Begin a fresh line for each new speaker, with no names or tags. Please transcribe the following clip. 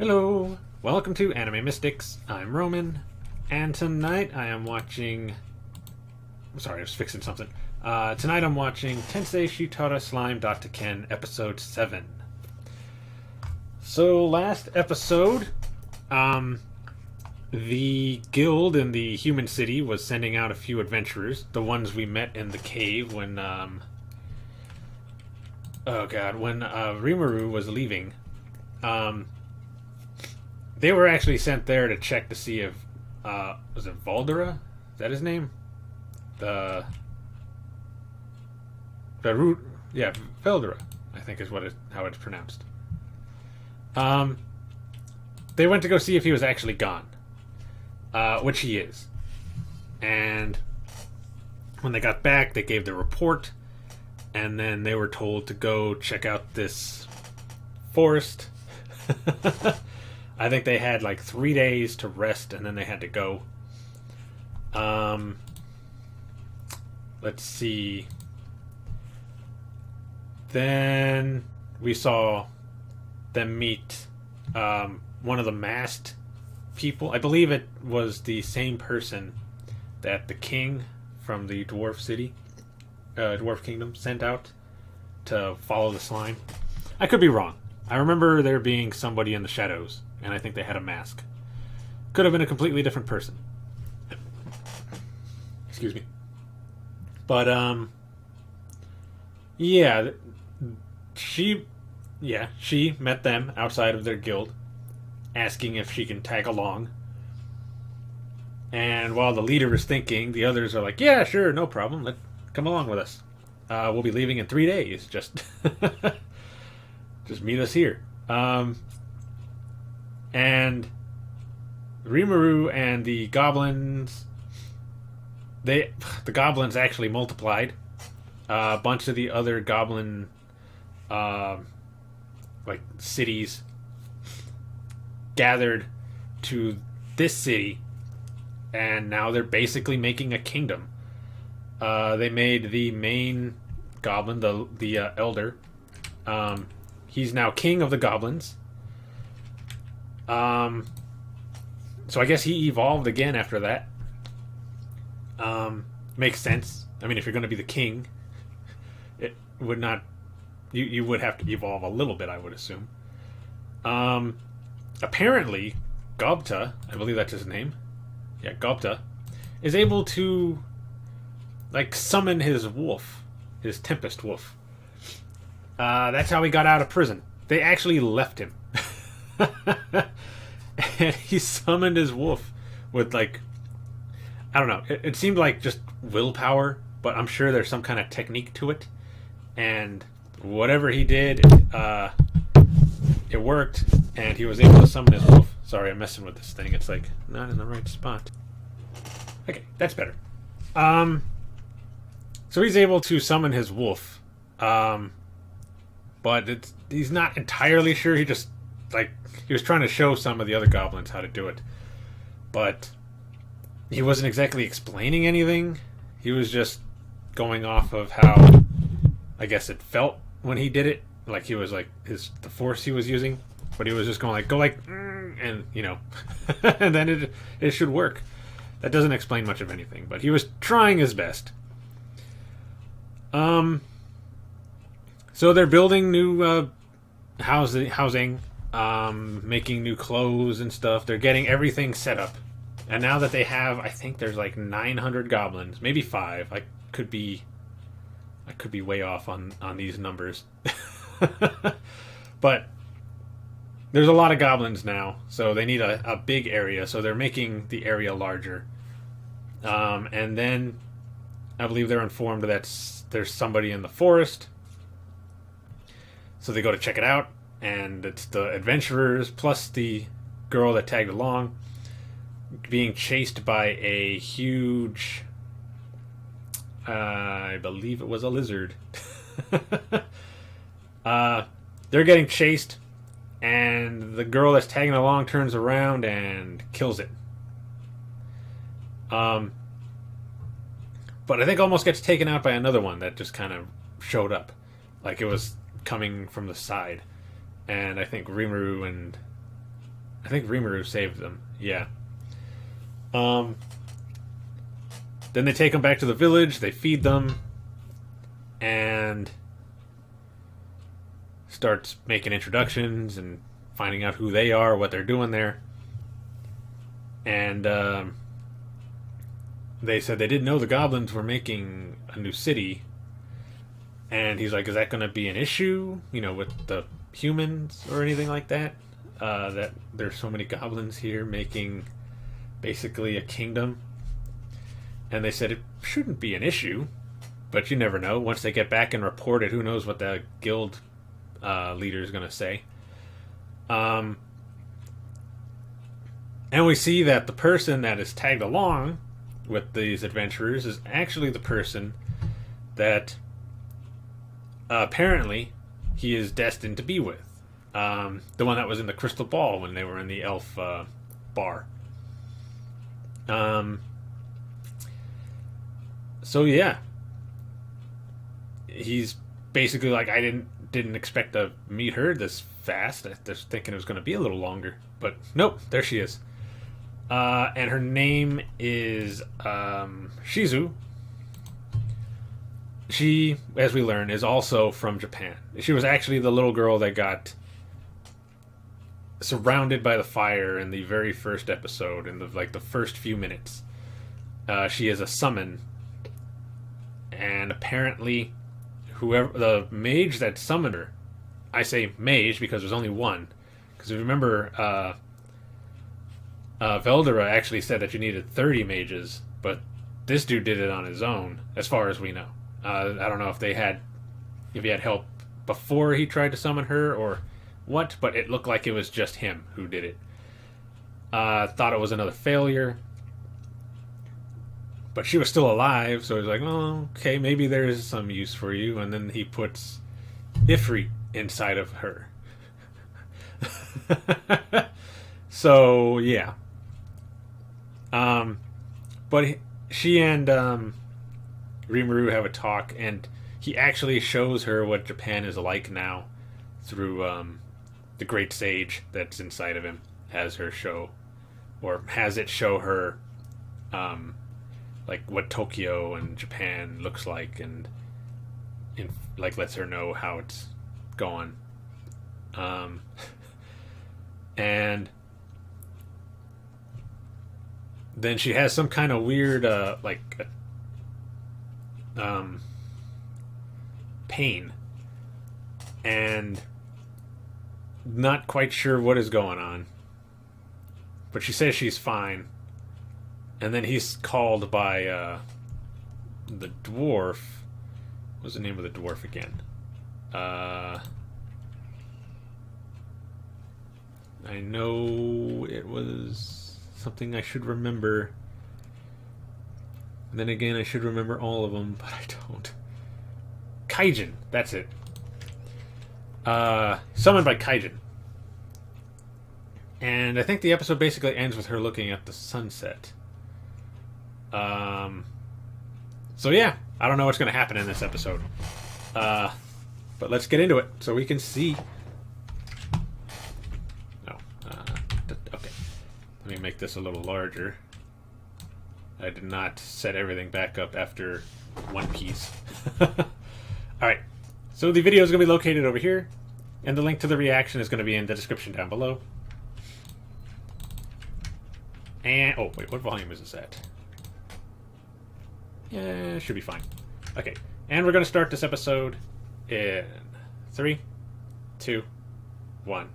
Hello, welcome to Anime Mystics. I'm Roman, and tonight I am watching. Sorry, I was fixing something. Tonight I'm watching Tensei Shitara Slime Datta Ken episode 7. So last episode, the guild in the human city was sending out a few adventurers, the ones we met in the cave when Rimuru was leaving. They were actually sent there to check to see if was it Valdera? Is that his name? The root, yeah, Veldera, I think is how it's pronounced. They went to go see if he was actually gone, which he is. And when they got back, they gave the report, and then they were told to go check out this forest. I think they had like 3 days to rest, and then they had to go. Let's see. Then we saw them meet one of the masked people. I believe it was the same person that the king from the dwarf city, dwarf kingdom, sent out to follow the slime. I could be wrong. I remember there being somebody in the shadows, and I think they had a mask. Could have been a completely different person. Excuse me. But, yeah, she met them outside of their guild, asking if she can tag along. And while the leader is thinking, the others are like, yeah, sure, no problem, come along with us. We'll be leaving in 3 days, just meet us here. And Rimuru and the goblins, the goblins actually multiplied. A bunch of the other goblin cities gathered to this city, and now they're basically making a kingdom. They made the main goblin, the elder. He's now king of the goblins. So I guess he evolved again after that. Makes sense. I mean, if you're going to be the king, it would not. You would have to evolve a little bit, I would assume. Apparently, Gobta, I believe that's his name. Yeah, Gobta, is able to summon his wolf, his Tempest wolf. That's how he got out of prison. They actually left him. And he summoned his wolf with, I don't know. It seemed like just willpower, but I'm sure there's some kind of technique to it. And whatever he did, it worked, and he was able to summon his wolf. Sorry, I'm messing with this thing. It's not in the right spot. Okay, that's better. So he's able to summon his wolf. But he's not entirely sure. He just, he was trying to show some of the other goblins how to do it. But he wasn't exactly explaining anything. He was just going off of how, I guess, it felt when he did it. He was, the force he was using. But he was just going, and, and then it should work. That doesn't explain much of anything. But he was trying his best. So they're building new housing, making new clothes and stuff. They're getting everything set up. And now that they have, I think there's 900 goblins, maybe 5. I could be way off on these numbers. But there's a lot of goblins now, so they need a big area. So they're making the area larger. And then I believe they're informed that there's somebody in the forest. So they go to check it out, and it's the adventurers plus the girl that tagged along being chased by a huge, I believe it was a lizard. They're getting chased, and the girl that's tagging along turns around and kills it. But I think almost gets taken out by another one that just kind of showed up. It was coming from the side. And I think Rimuru and I think Rimuru saved them. Yeah. Um, then they take them back to the village. They feed them, and starts making introductions and finding out who they are, what they're doing there. And they said they didn't know the goblins were making a new city. And he's like, is that going to be an issue, with the humans or anything like that? That there's so many goblins here making basically a kingdom. And they said it shouldn't be an issue, but you never know. Once they get back and report it, who knows what the guild leader is going to say. And we see that the person that is tagged along with these adventurers is actually the person that apparently he is destined to be with. The one that was in the crystal ball when they were in the elf bar. So yeah, he's basically like, I didn't expect to meet her this fast. I was thinking it was going to be a little longer, but nope, there she is. And her name is Shizu. She, as we learn, is also from Japan. She was actually the little girl that got surrounded by the fire in the very first episode, in the first few minutes. She is a summon, and apparently, whoever the mage that summoned her, I say mage because there's only one. Because if you remember, Veldera actually said that you needed 30 mages, but this dude did it on his own, as far as we know. I don't know if he had help before he tried to summon her or what, but it looked like it was just him who did it. Thought it was another failure, but she was still alive, so he's like, oh, okay, maybe there's some use for you, and then he puts Ifrit inside of her. So, yeah. But she and Rimuru have a talk, and he actually shows her what Japan is like now through the great sage that's inside of him. Has her show, or has it show her like what Tokyo and Japan looks like, and lets her know how it's going. And then she has some kind of weird pain, and not quite sure what is going on, but she says she's fine. And then he's called by the dwarf. What's the name of the dwarf again? I know it was something I should remember. And then again, I should remember all of them, but I don't. Kaijin, that's it. Summoned by Kaijin. And I think the episode basically ends with her looking at the sunset. So yeah, I don't know what's going to happen in this episode. But let's get into it so we can see. Okay. Let me make this a little larger. I did not set everything back up after One Piece. Alright, so the video is going to be located over here, and the link to the reaction is going to be in the description down below. And, oh wait, what volume is this at? Yeah, should be fine. Okay, and we're going to start this episode in 3, 2, 1.